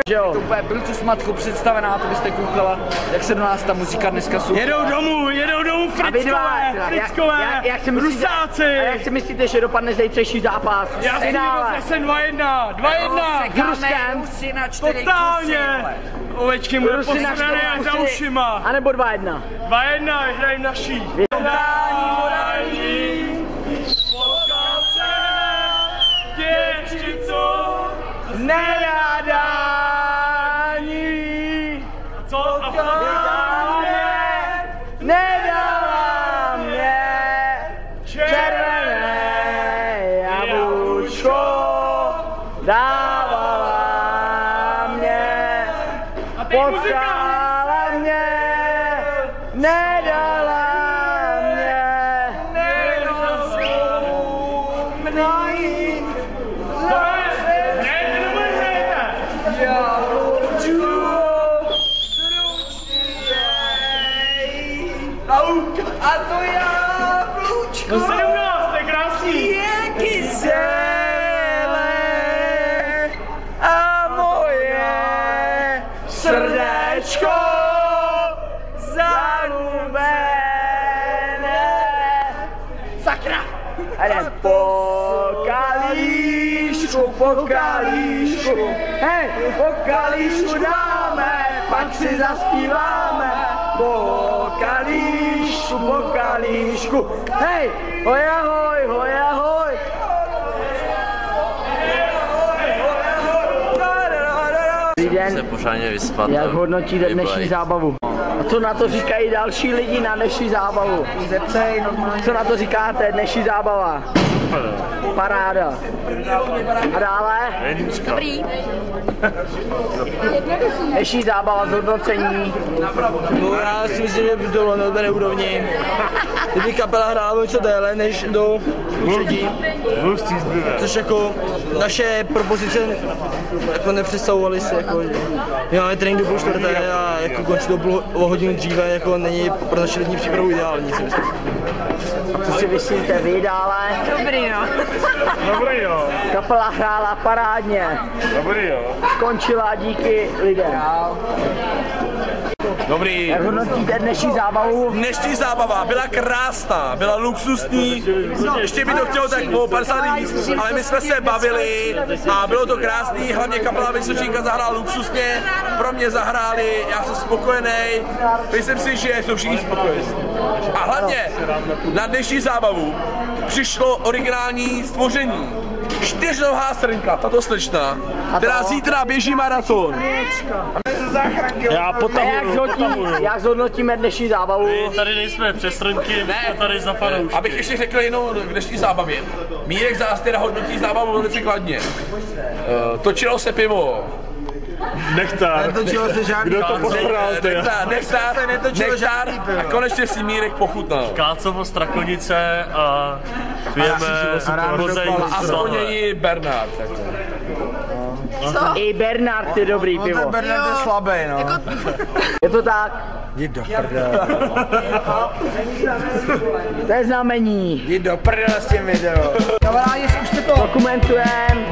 Jo. To úplně byl tu smatku představená, to byste koukala, jak se do nás ta muzika dneska jsou. Jedou domů Frickové, Rusáci. A jak si myslíte, že dopadne zítřejší zápas? Já si zase 2-1. Rusy na 4 totálně. Ovečky bude posrané za ušima. A nebo 2-1. 2-1, vyhrajím naší. Totální morální. Potkal se děvčicou nenadání. Co? A nedala mě červené jablůčko, dávala mě, potkala mě, nedala A to já, Blučko. No 17, to je krásný. Je kyselé a moje srdéčko zarubené. Sakra! Ale po kalíšku, hej, po kalíšku dáme, pak si zaspíváme. Po kalíšku, hej, hoj ahoj, hoj ahoj. Dobrý den. Se pořádně vyspat. Jak hodnotíte dnešní zábavu? A co na to říkají další lidi na dnešní zábavu? Co na to říkáte, dnešní zábava? Paráda. A dále? Dobrý. Dnešní zábava, zhodnocení. No, já si myslím, že to bylo na dobré úrovni. Kdyby kapela hrála něco déle než do ústředí, což jako naše propozice jako nepředstavovaly si, jako, že máme trénink do půl čtvrté a jako končit to o hodinu dříve, jako není pro naše letní přípravu ideální, si myslím. Co si myslíte vy dále? Dobrý, no. Dobrý, jo. Kapela hrála parádně. Dobrý, jo. Skončila díky lidem. Dobrý. Jak hodnotíte dnešní zábavu? Dnešní zábava byla krásná, byla luxusní, ještě by to chtělo tak po 50 víc, ale my jsme se bavili a bylo to krásný, hlavně kapela Vysočínka zahrála luxusně, pro mě zahráli, já jsem spokojený, myslím si, že jsou všichni spokojení. A hlavně na dnešní zábavu přišlo originální stvoření. 4nohá srnka, tato slečna, která zítra běží maraton. Já Jak zhodnotíme dnešní zábavu? tady nejsme přes srnky, jsme tady za fanoušky. Abych ještě řekl jenom k dnešní zábavě. Mírek Zástyra hodnotí zábavu velice kladně. Točilo se pivo. Nektar. Netočilo se žádný. Kdo to posral, ty? Nektar a konečně si Mírek pochutnal. Kácovo Strakonice a pijeme Plzeň. Aspoň i Bernard. I Bernard je dobrý pivo. Bernard je slabý, no. Je to tak? To je znamení. Jdi do prdele s tím video. Kamarádi, zkuste to. Dokumentujeme.